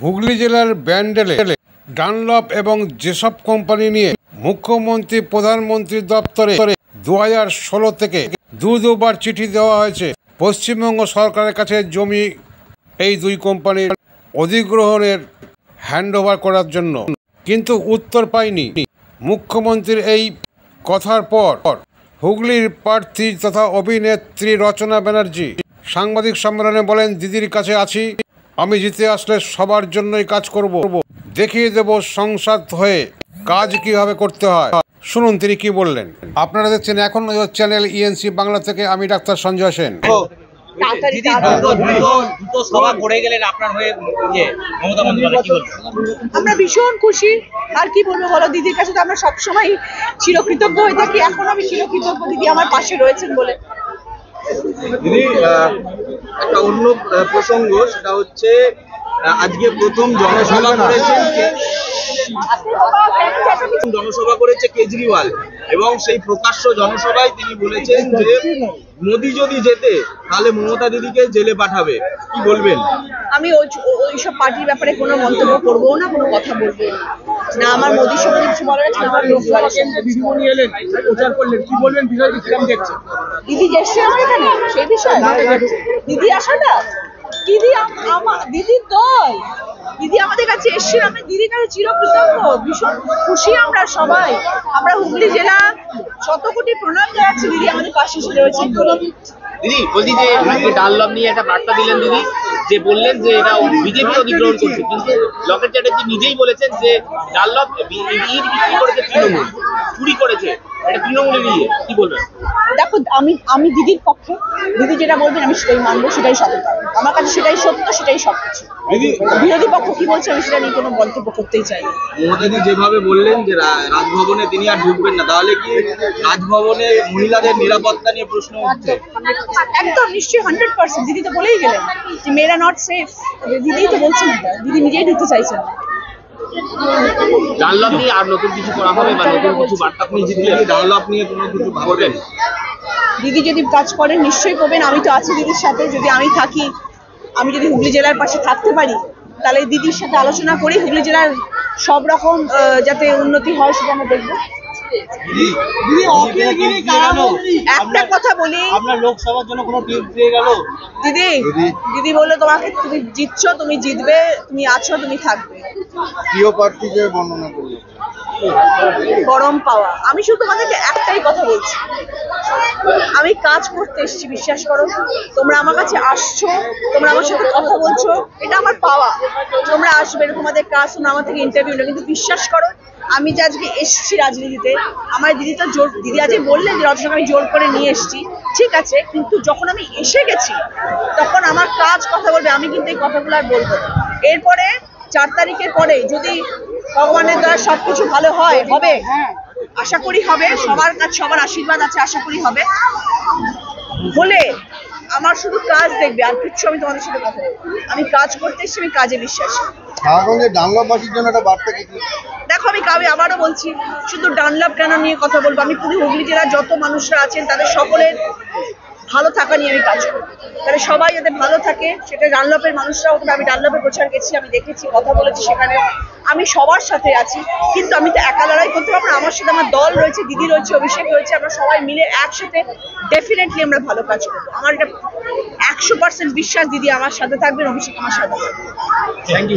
হুগলি জেলার ব্যান্ডেলে ডানলপ এবং যেসব কোম্পানি নিয়ে মুখ্যমন্ত্রী প্রধানমন্ত্রী দপ্তরে 2016 থেকে দুবার চিঠি দেওয়া হয়েছে পশ্চিমবঙ্গ সরকারের কাছে জমি এই দুই কোম্পানির অধিগ্রহণের হ্যান্ডওভার করার জন্য, কিন্তু উত্তর পায়নি। মুখ্যমন্ত্রীর এই কথার পর হুগলির প্রার্থী তথা অভিনেত্রী রচনা ব্যানার্জি সাংবাদিক সম্মেলনে বলেন, দিদির কাছে আছি, আমি জিতে আসলে সবার জন্যই কাজ করব, দেখিয়ে দেব সংসদ হয়ে কাজ কিভাবে করতে হয়। শুনুন তিনি কি বললেন। আপনারা দেখছেন এখন চ্যানেল ইএনসি বাংলা থেকে, আমি ডাক্তার সঞ্জয় সেন। আমরা ভীষণ খুশি, আর কি বলবো বলো, দিদির কাছে তো আমরা সবসময় চিরকৃতজ্ঞ হয়ে থাকি। এখন আমি চিরকৃতজ্ঞ দিদি আমার পাশে রয়েছেন বলে। দিদি, একটা অন্য প্রসঙ্গ, সেটা হচ্ছে আজকে প্রথম জনসভা করেছে কেজরিওয়াল, এবং সেই প্রকাশ্য জনসভায় তিনি বলেছেন যে মোদি যদি জেতে তাহলে মমতা দিদিকে জেলে পাঠাবে। কি বলবেন? আমি ওইসব পার্টির ব্যাপারে কোনো মন্তব্য করবো না, কোনো কথা বলবো না। আমার মোদির সঙ্গে কিছু বলার আছে, আমার লোক কি বলবেন বিষয়টি কিরকম দেখছেন? দিদি এসছে আমার এখানে, সেই বিষয় দিদি আসাটা, দিদি দিদি আমাদের কাছে এসছে, আমি দিদির কাছে চিরকৃতজ্ঞ, ভীষণ খুশি আমরা সবাই। আমরা হুগলি জেলা শত কোটি প্রণাম জানাচ্ছি, দিদি আমাদের পাশে এসে রয়েছেন। দিদি বলছি যে আজকে ডানলপ নিয়ে একটা বার্তা দিলেন দিদি, যে বললেন যে এটা বিজেপি অধিগ্রহণ করছে, কিন্তু লকেট চ্যাটার্জি নিজেই বলেছেন যে ডানলপ ইট বিক্রি করেছে তৃণমূল, চুরি করেছে, এটা তৃণমূলে নিয়ে। কি বলবেন? দেখো, আমি দিদির পক্ষে, দিদি যেটা বলবেন আমি সেটাই মানবো, সেটাই সত্য, আমার কাছে সেটাই সত্য, সেটাই সবকিছু। বিরোধী পক্ষ কি বলছে আমি সেটা নিয়ে কোনো মন্তব্য করতেই চাই না। মোদি যেভাবে বললেন যে রাজভবনে তিনি আর ঢুকবেন না, তাহলে কি রাজভবনে মহিলাদের নিরাপত্তা নিয়ে প্রশ্ন উঠছে? একদম নিশ্চয়ই 100%। দিদি তো বলেই গেলেন যে মেয়েরা নট সেফ, দিদিই তো বলছেন, দিদি নিজেই ঢুকতে চাইছেন না। ডানলপ নিয়ে আর নতুন কিছু করা হবে বা নতুন কিছু বার্তা আপনি জিতলে ডানলপ নিয়ে কোনো কিছু ভাববেন? দিদি যদি কাজ করেন নিশ্চয়ই করবেন, আমি তো আছি দিদির সাথে। যদি আমি থাকি, আমি যদি হুগলি জেলার পাশে থাকতে পারি, তাহলে দিদির সাথে আলোচনা করি হুগলি জেলার সব রকম যাতে উন্নতি হয় সেটা আমরা দেখবো। একটা কথা বলি, আপনার লোকসভার জন্য কোনো টিপস দিয়ে গেল? দিদি বললো তোমাকে, তুমি জিতছো, তুমি জিতবে, তুমি আছো, তুমি থাকবে। প্রিয় প্রার্থীকে বর্ণনা করলো গরম পাওয়া। আমি শুধু তোমাদেরকে একটাই কথা বলছি, আমি কাজ করতে এসেছি, বিশ্বাস করো। তোমরা আমার কাছে আসছো, তোমরা আমার সাথে কথা বলছো, এটা আমার পাওয়া। তোমরা আসবে, তোমাদের কাজ, তোমরা আমার থেকে ইন্টারভিউ নেবে, কিন্তু বিশ্বাস করো আমি যে আজকে এসেছি রাজনীতিতে, আমার দিদি তো জোর, দিদি আজকে বললেন যে রচনাকে আমি জোর করে নিয়ে এসেছি, ঠিক আছে, কিন্তু যখন আমি এসে গেছি তখন আমার কাজ কথা বলবে, আমি কিন্তু এই কথাগুলো আর বলবো না। এরপরে 4 তারিখের পরে যদি ভগবানের দ্বারা সবকিছু ভালো হয়, হবে, আশা করি হবে, সবার কাছে সবার আশীর্বাদ আছে, আশা করি হবে, হলে আমার শুধু কাজ দেখবে, আর কিচ্ছু আমি তোমাদের সাথে কথা বলবো। আমি কাজ করতে এসেছি, আমি কাজে বিশ্বাসী। ডানলপবাসীর জন্য একটা বার্তা কি? দেখো, আমি আবারও বলছি, শুধু ডানলপ কেন নিয়ে কথা বলবো, আমি পুরো হুগলি জেলার যত মানুষরা আছেন তাদের সকলের ভালো থাকা নিয়ে আমি কাজ করি, তাহলে সবাই যাতে ভালো থাকে, সেটা ডানলপের মানুষরাও। আমি ডানলপের প্রচার গেছি, আমি দেখেছি, কথা বলেছি, সেখানে আমি সবার সাথে আছি, কিন্তু আমি তো একা লড়াই করতে পারবো না। আমার সাথে আমার দল রয়েছে, দিদি রয়েছে, অভিষেক রয়েছে, আমরা সবাই মিলে একসাথে ডেফিনেটলি আমরা ভালো কাজ করবো। আমার এটা 100% বিশ্বাস, দিদি আমার সাথে থাকবেন, অভিষেক আমার সাথে থাকবেন। Thank you.